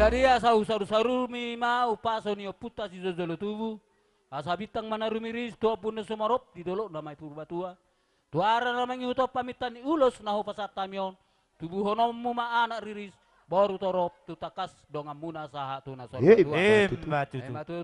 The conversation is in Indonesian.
Jadi asa usaru-saru mi mau paso ni puta si jolo tubu. Asa bitang mana rumiris to pun sumarop di dolo namai purba tua. Tuara namai uto pamitan ni ulos naho pasat tamion. Tubuh honom muma anak riris baru torop tutakas dongamuna saha tuna sorba tua. Matu. Matu